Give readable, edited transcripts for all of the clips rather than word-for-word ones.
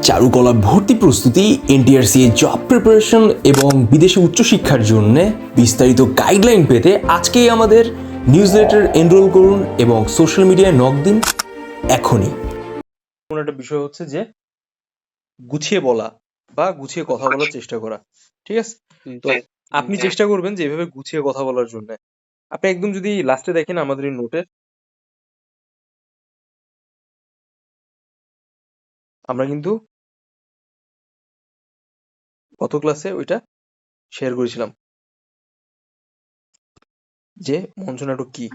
চারুকলা ভর্তি প্রস্তুতি, এনটিআরসি জব প্রিপারেশন এবং বিদেশে উচ্চশিক্ষার জন্য বিস্তারিত গাইডলাইন পেতে আজকেই আমাদের নিউজলেটার এনরোল করুন এবং সোশ্যাল মিডিয়ায় নক দিন এখনই। কোনো একটা বিষয় হচ্ছে যে গুছিয়ে বলা বা গুছিয়ে কথা বলার চেষ্টা করা, ঠিক আছে? তো আপনি চেষ্টা করবেন যে এভাবে গুছিয়ে কথা বলার জন্য। আপনি একদম যদি লাস্টে দেখেন আমাদের এই নোটে আমরা কিন্তু গত ক্লাসে ওইটা শেয়ার করেছিলাম যে মঞ্চনাটক কি।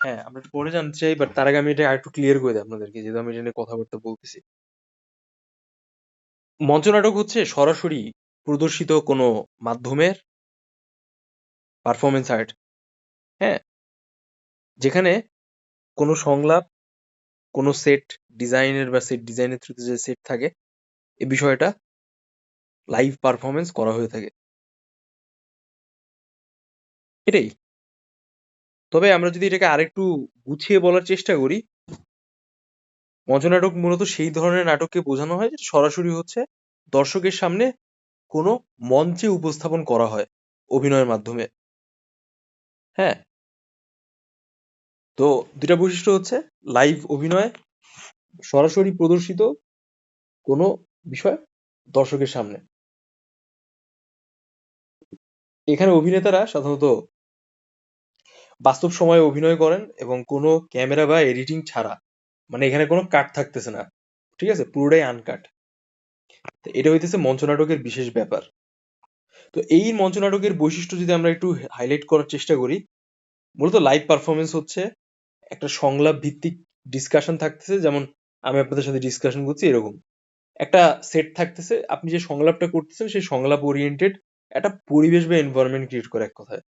হ্যাঁ, আমরা একটু পরে জানতে চাই, বাট তার আগে আমি এটা আরেকটু ক্লিয়ার করে দিই আপনাদেরকে, যেহেতু আমি এটা নিয়ে কথাবার্তা বলতেছি। মঞ্চনাটক হচ্ছে সরাসরি প্রদর্শিত কোনো মাধ্যমের পারফরমেন্স আর্ট। হ্যাঁ, যেখানে কোনো সংলাপ, কোনো সেট ডিজাইনের বা সেট ডিজাইনের থ্রুতে যে সেট থাকে, এই বিষয়টা লাইভ পারফরমেন্স করা হয়ে থাকে, এটাই। তবে আমরা যদি এটাকে আরেকটু গুছিয়ে বলার চেষ্টা করি, মঞ্চনাটক মূলত সেই ধরনের নাটককে বোঝানো হয় যেটা সরাসরি হচ্ছে দর্শকের সামনে কোনো মঞ্চে উপস্থাপন করা হয় অভিনয়ের মাধ্যমে। হ্যাঁ, তো দুটা বৈশিষ্ট্য হচ্ছে লাইভ অভিনয়, সরাসরি প্রদর্শিত কোনো বিষয় দর্শকের সামনে। এখানে অভিনেতারা সাধারণত বাস্তব সময়ে অভিনয় করেন এবং কোনো ক্যামেরা বা এডিটিং ছাড়া, মানে এখানে কোনো কাট থাকতেছে না, ঠিক আছে, পুরোটাই আনকাট। এটা হইতেছে মঞ্চনাটকের বিশেষ ব্যাপার। তো এই মঞ্চনাটকের বৈশিষ্ট্য যদি আমরা একটু হাইলাইট করার চেষ্টা করি, মূলত লাইভ পারফরমেন্স হচ্ছে একটা সংলাপ ভিত্তিক ডিসকাশন থাকতেছে, যেমন আমি আপনাদের সাথে ডিসকাশন করছি এরকম একটা সেট থাকতেছে, আপনি যে সংলাপটা করতেছেন সেই সংলাপ ওরিয়েন্টেড একটা পরিবেশ বা এনভায়রনমেন্ট ক্রিয়েট করে এক কথায়।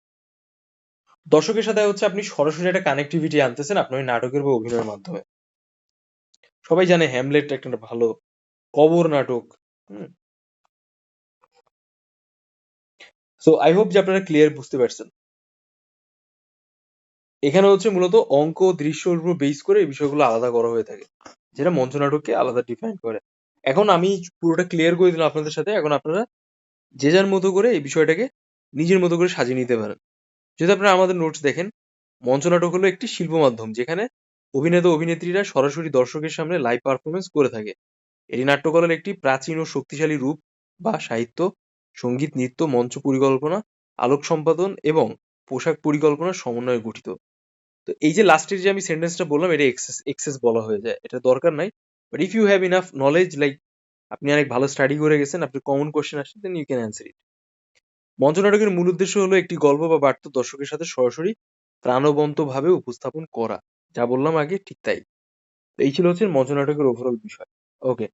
দর্শকের সাথে হচ্ছে আপনি সরাসরি একটা কানেক্টিভিটি আনতেছেন আপনার ওই নাটকের বা অভিনয়ের মাধ্যমে। সবাই জানে হ্যামলেট একটা ভালো কবর নাটক। হুম, সো আই হোপ যে আপনারা ক্লিয়ার বুঝতে পারছেন। এখানে হচ্ছে মূলত অঙ্ক ও দৃশ্যর উপর বেস করে এই বিষয়গুলো আলাদা করা হয়ে থাকে, যেটা মঞ্চনাটককে আলাদা ডিফাইন করে। এখন আমি পুরোটা ক্লিয়ার করে দিলাম আপনাদের সাথে, এখন আপনারা যে যার মতো করে এই বিষয়টাকে নিজের মতো করে সাজিয়ে নিতে পারেন। যদি আপনারা আমাদের নোটস দেখেন, মঞ্চনাটক হলো একটি শিল্প মাধ্যম যেখানে অভিনেতা অভিনেত্রীরা সরাসরি দর্শকের সামনে লাইভ পারফরমেন্স করে থাকে। এটি নাট্যকলার একটি প্রাচীন ও শক্তিশালী রূপ বা সাহিত্য, সঙ্গীত, নৃত্য, মঞ্চ পরিকল্পনা, আলোক সম্পাদন এবং পোশাক পরিকল্পনার সমন্বয়ে গঠিত। তো এই যে লাস্টের যে আমি সেন্টেন্সটা বললাম, এটা এক্সেস বলা হয়ে যায়, এটা দরকার নাই। But if you have enough knowledge, like আপনি অনেক ভালো স্টাডি করে গেছেন, আপনি কমন কোশ্চেন আসছে, then you can answer it. মঞ্চনাটকের মূল উদ্দেশ্য হলো একটি গল্প বা বার্তা দর্শকের সাথে সরাসরি প্রাণবন্ত ভাবে উপস্থাপন করা। যা বললাম আগে ঠিক তাই। এই ছিল হচ্ছে মঞ্চনাটকের ওভারঅল বিষয়। ওকে।